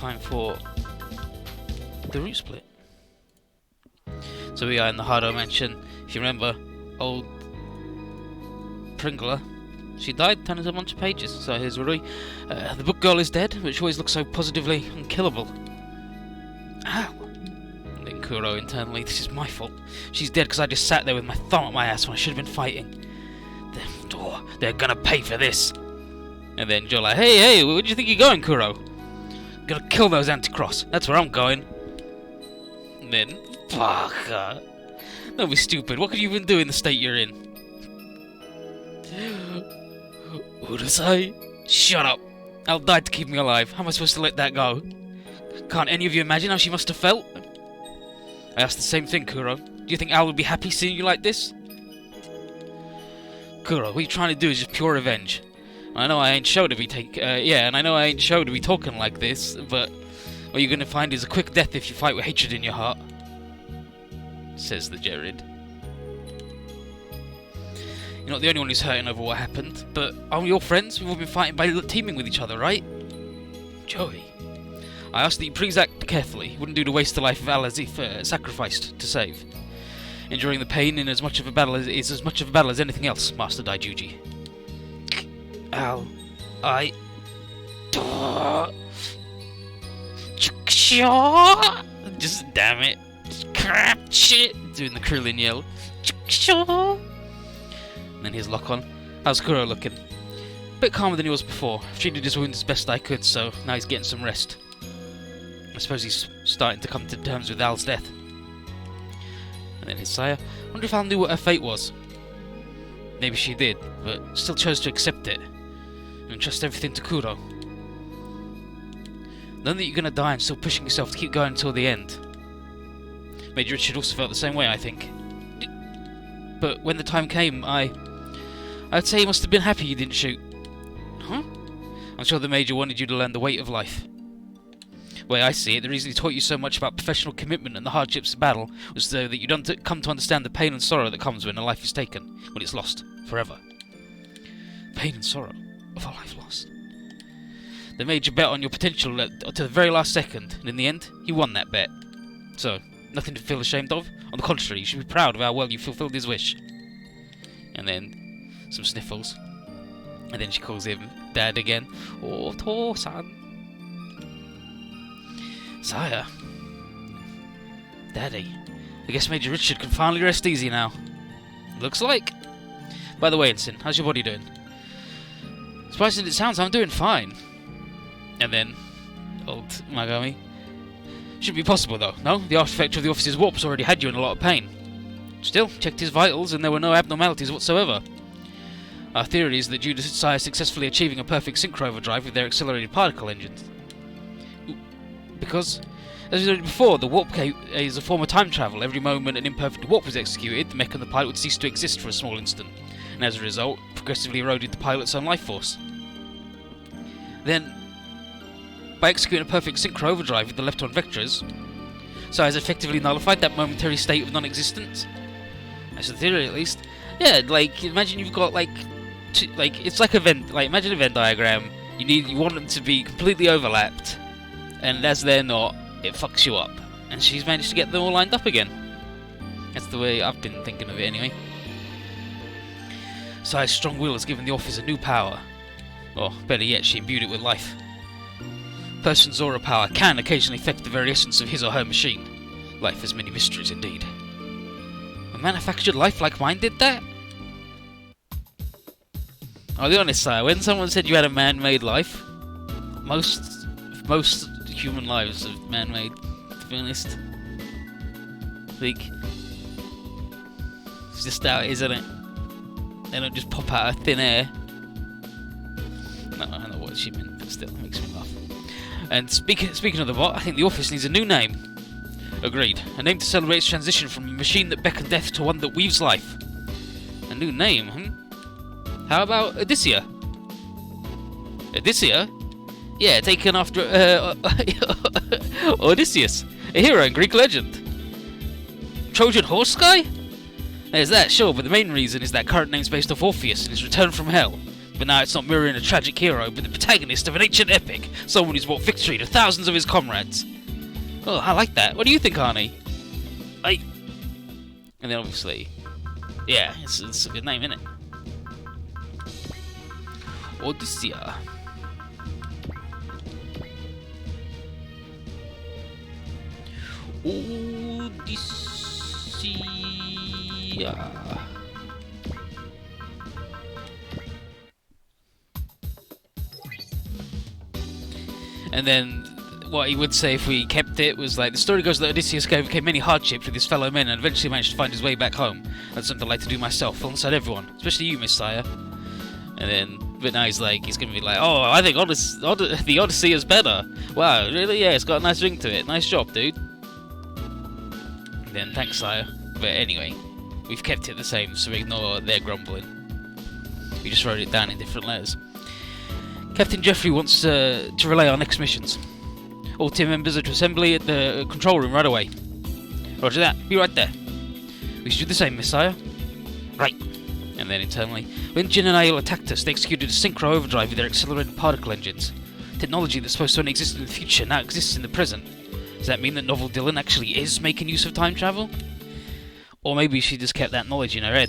Time for the route split. So we are in the Hardo mansion. If you remember, old Pringler, she died, turned into a bunch of pages. So here's Rory. The book girl is dead, but she always looks so positively unkillable. Ow! And then Kuro internally, this is my fault. She's dead because I just sat there with my thumb up my ass when I should have been fighting. They're gonna pay for this. And then Joe like, hey, where do you think you're going, Kuro? Gonna kill those Anticross. That's where I'm going. And then, fuck. Don't be stupid. What could you even do in the state you're in? Urusai? Shut up. Al died to keep me alive. How am I supposed to let that go? Can't any of you imagine how she must have felt? I asked the same thing, Kuro. Do you think Al would be happy seeing you like this? Kuro, what you're trying to do is just pure revenge. I know I ain't show to be talking like this, but what you're gonna find is a quick death if you fight with hatred in your heart. Says the Jared. You're not the only one who's hurting over what happened, but aren't we all friends? We've all been fighting by teaming with each other, right? Joey. I asked that you please act carefully. You wouldn't do to waste the life of Al as if sacrificed to save. Enduring the pain in as much of a battle as anything else, Master Daijuji. Al, just damn it. Crap shit. Doing the Krillin yell. And then his lock on. How's Kuro looking? A bit calmer than he was before. I've treated his wounds as best I could, so now he's getting some rest. I suppose he's starting to come to terms with Al's death. And then his sire. I wonder if Al knew what her fate was. Maybe she did, but still chose to accept it. And trust everything to Kuro. Knowing that you're gonna die and still pushing yourself to keep going until the end. Major Richard also felt the same way, I think. But when the time came, I'd say he must have been happy you didn't shoot. Huh? I'm sure the Major wanted you to learn the weight of life. The way I see it, the reason he taught you so much about professional commitment and the hardships of battle was so that you don't come to understand the pain and sorrow that comes when a life is taken, when it's lost, forever. Pain and sorrow of a life lost. The Major bet on your potential to the very last second, and in the end, he won that bet. So, nothing to feel ashamed of. On the contrary, you should be proud of how well you fulfilled his wish. And then, some sniffles. And then she calls him Dad again. Oh, Tosan. Sire. Daddy. I guess Major Richard can finally rest easy now. Looks like. By the way, Ensign, how's your body doing? Surprising it sounds, I'm doing fine. And then, old Magami. Shouldn't be possible though, no? The artifact of the officer's warp's already had you in a lot of pain. Still, checked his vitals and there were no abnormalities whatsoever. Our theory is that due to Sire successfully achieving a perfect synchro overdrive with their accelerated particle engines. Because, as we noted before, the warp is a form of time travel. Every moment an imperfect warp was executed, the mech and the pilot would cease to exist for a small instant, and as a result, progressively eroded the pilot's own life force. Then, by executing a perfect synchro overdrive with the left-on vectors, Sire has effectively nullified that momentary state of non-existence. That's the theory, at least. Yeah, like imagine you've got it's like a Venn, imagine a Venn diagram. You want them to be completely overlapped, and as they're not, it fucks you up. And she's managed to get them all lined up again. That's the way I've been thinking of it, anyway. Sire's strong will has given the officer new power, or better yet, she imbued it with life. A person's aura power can occasionally affect the very essence of his or her machine. Life has many mysteries indeed. A manufactured life like mine did that? I'll be honest, Sire, when someone said you had a man-made life, most human lives are man-made, to be honest. Like, it's just how it is, isn't it? They don't just pop out of thin air. No, I know what she meant, but still, it makes me laugh. And speaking of the bot, I think the office needs a new name. Agreed. A name to celebrate its transition from a machine that beckons death to one that weaves life. A new name, How about Odysseia? Odysseia? Yeah, taken after Odysseus, a hero in Greek legend. Trojan horse guy? There's that, sure, but the main reason is that current name's based off Orpheus and his return from hell. But now it's not mirroring a tragic hero, but the protagonist of an ancient epic, someone who's brought victory to thousands of his comrades. Oh, I like that. What do you think, Arnie? And then obviously, yeah, it's a good name, isn't it? Odyssea. Odyssea. And then what he would say if we kept it was like, the story goes that Odysseus overcame many hardships with his fellow men and eventually managed to find his way back home. That's something I'd like to do myself, alongside everyone, especially you, Miss Sire. And then, but now he's gonna be like, oh, I think the Odyssey is better. Wow, really? Yeah, it's got a nice ring to it. Nice job, dude. And then, thanks, Sire. But anyway, we've kept it the same, so ignore their grumbling. We just wrote it down in different letters. Captain Jeffrey wants to relay our next missions. All team members are to assembly at the control room right away. Roger that. Be right there. We should do the same, Miss Sire. Right. And then internally, when Jin and Aiel attacked us, they executed a synchro overdrive with their accelerated particle engines. Technology that's supposed to only exist in the future now exists in the present. Does that mean that Novel Dylan actually is making use of time travel? Or maybe she just kept that knowledge in her head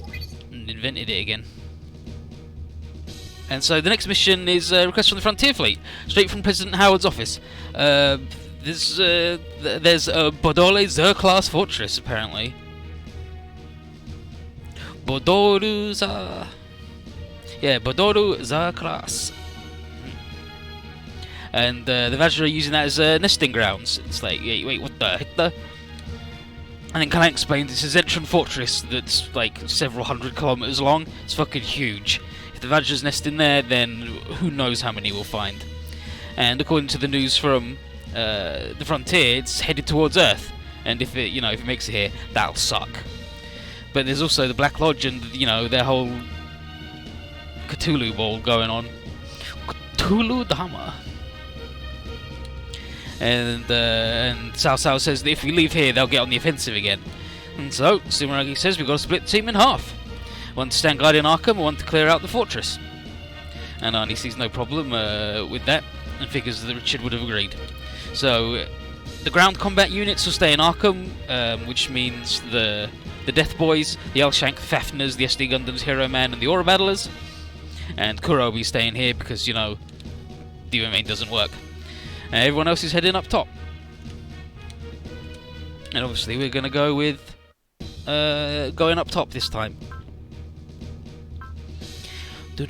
and invented it again. And so the next mission is a request from the Frontier Fleet, straight from President Howard's office. There's a Bodole Zer-class fortress, apparently. Bodoru Zer... Yeah, Bodoru Zer-class. And the Vajra are using that as nesting grounds. It's like, wait, what the heck? And then Kalai explains it's a Zentran fortress that's like several hundred kilometers long. It's fucking huge. If the Vajras nest in there, then who knows how many we'll find. And according to the news from the Frontier, it's headed towards Earth. And if it makes it here, that'll suck. But there's also the Black Lodge and, their whole Cthulhu ball going on. Cthulhu Dharma. And Cao Cao says that if we leave here, they'll get on the offensive again. And so, Sumeragi says we've got to split the team in half. One to stand guard in Arkham, and one to clear out the fortress. And Arnie sees no problem with that, and figures that Richard would have agreed. So, the ground combat units will stay in Arkham, which means the Death Boys, the Elshank, the Fafners, the SD Gundams, Hero Man, and the Aura Battlers. And Kuro will be staying here because, the UMA doesn't work. Everyone else is heading up top. And obviously we're going to go with going up top this time. I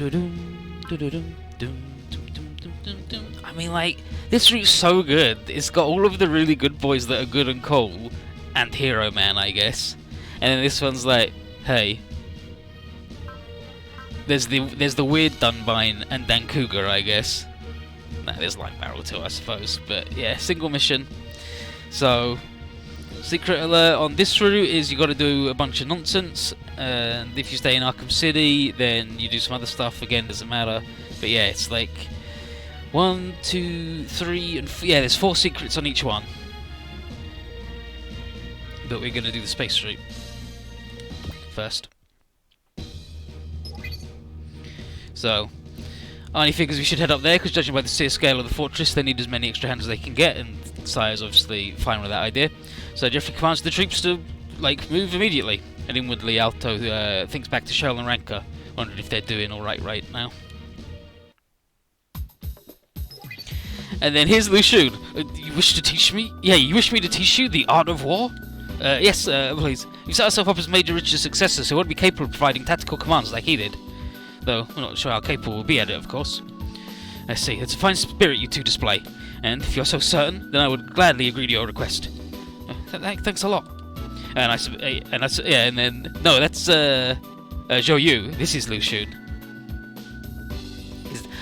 mean, this route's so good. It's got all of the really good boys that are good and cool, and Hero Man, I guess. And then this one's like, hey, there's the weird Dunbine and Dan Cougar, I guess. Nah, there's Light Barrel too, I suppose. But yeah, single mission. So, secret alert on this route is you got to do a bunch of nonsense. And if you stay in Arkham City, then you do some other stuff. Again, doesn't matter. But yeah, it's like 1, 2, 3, and yeah, there's 4 secrets on each one. But we're gonna do the space route first. So, Arnie figures we should head up there, because judging by the sheer scale of the fortress, they need as many extra hands as they can get, and Sire's obviously fine with that idea. So Jeffrey commands the troops to, move immediately. And inwardly, Alto thinks back to Cheryl and Ranka, wondering if they're doing alright right now. And then here's Lu Xun. You wish to teach me? Yeah, you wish me to teach you the art of war? Yes, please. You set yourself up as Major Richard's successor, so you won't be capable of providing tactical commands like he did. Though, I'm not sure how capable we'll be at it, of course. I see, it's a fine spirit you two display. And if you're so certain, then I would gladly agree to your request. Thanks a lot. And no, that's Zhou Yu. This is Lu Xun.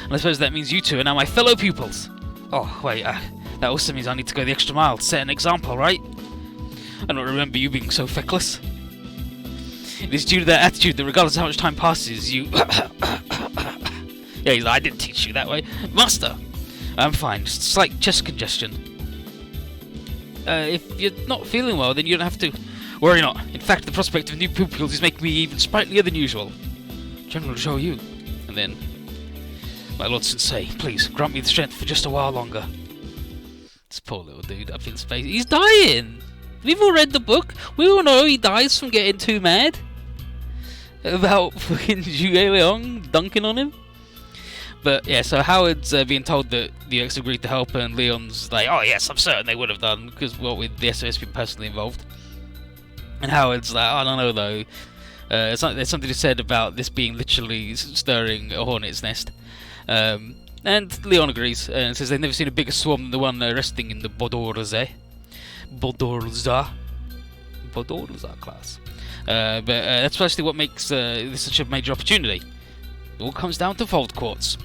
And I suppose that means you two are now my fellow pupils. Oh, wait, that also means I need to go the extra mile to set an example, right? I don't remember you being so feckless. It is due to that attitude that regardless of how much time passes, you... Yeah, he's like, I didn't teach you that way. Master! I'm fine, just slight chest congestion. If you're not feeling well, then you don't have to... Worry not. In fact, the prospect of new pupils is making me even sprightlier than usual. General Zhou Yu. And then My Lord Sensei, please, grant me the strength for just a while longer. This poor little dude up in space. He's dying! We've all read the book. We all know he dies from getting too mad about fucking Zhuge Liang dunking on him. But yeah, so Howard's being told that the X agreed to help, and Leon's like, oh yes, I'm certain they would have done, because with the SOS being personally involved. And Howard's like, I don't know though. There's something to said about this being literally stirring a hornet's nest. And Leon agrees and says they've never seen a bigger swarm than the one resting in the Bodorza class. But that's precisely what makes this such a major opportunity. It all comes down to Fold Quartz.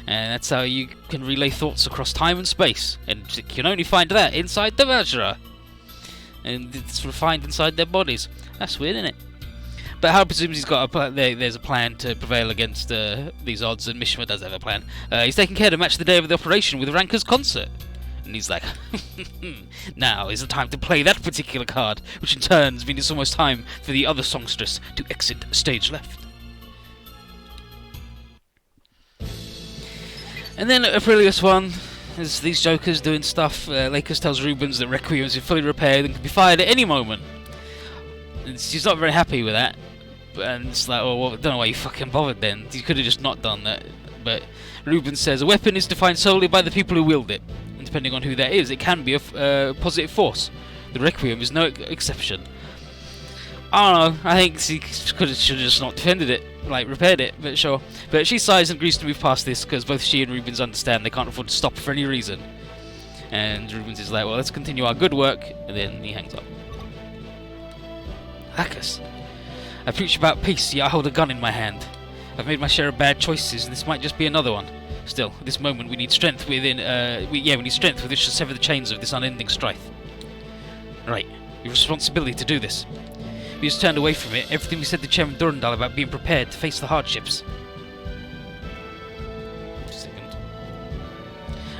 And that's how you can relay thoughts across time and space. And you can only find that inside the Vajra. And it's refined inside their bodies. That's weird, isn't it? But Howard presumes he's got there's a plan to prevail against these odds, and Mishima does have a plan. He's taking care to match the day of the operation with Ranker's concert. And he's like, now is the time to play that particular card, which in turn means it's almost time for the other songstress to exit stage left. And then at Aurelius 1, there's these jokers doing stuff. Lakers tells Rubens that Requiem is fully repaired and can be fired at any moment. And she's not very happy with that. And it's like, well, I don't know why you fucking bothered then. You could have just not done that. But Rubens says, a weapon is defined solely by the people who wield it. And depending on who that is, it can be a positive force. The Requiem is no exception. I don't know, I think she should have just not defended it, like repaired it, but sure. But she sighs and agrees to move past this because both she and Rubens understand they can't afford to stop for any reason. And Rubens is like, well, let's continue our good work, and then he hangs up. Hackers. I preach about peace, yet I hold a gun in my hand. I've made my share of bad choices, and this might just be another one. Still, at this moment we need strength within, we need strength with which to sever the chains of this unending strife. Right, your responsibility to do this. We just turned away from it, everything we said to Chairman Durandal about being prepared to face the hardships.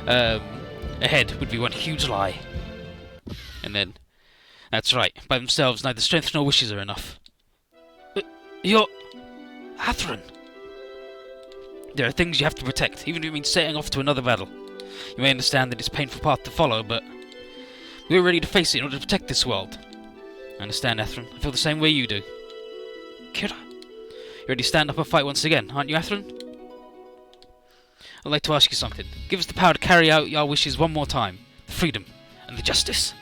Ahead would be one huge lie. And then, that's right, by themselves neither strength nor wishes are enough. You're... Athrun! There are things you have to protect, even if it means setting off to another battle. You may understand that it's a painful path to follow, but we're ready to face it in order to protect this world. I understand, Athrun. I feel the same way you do. Kira, you ready to stand up and fight once again, aren't you, Athrun? I'd like to ask you something. Give us the power to carry out our wishes one more time. The freedom and the justice.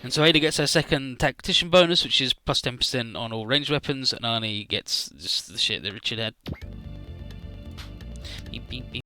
And so Ada gets her second tactician bonus, which is plus 10% on all ranged weapons, and Arnie gets just the shit that Richard had. Beep, beep, beep.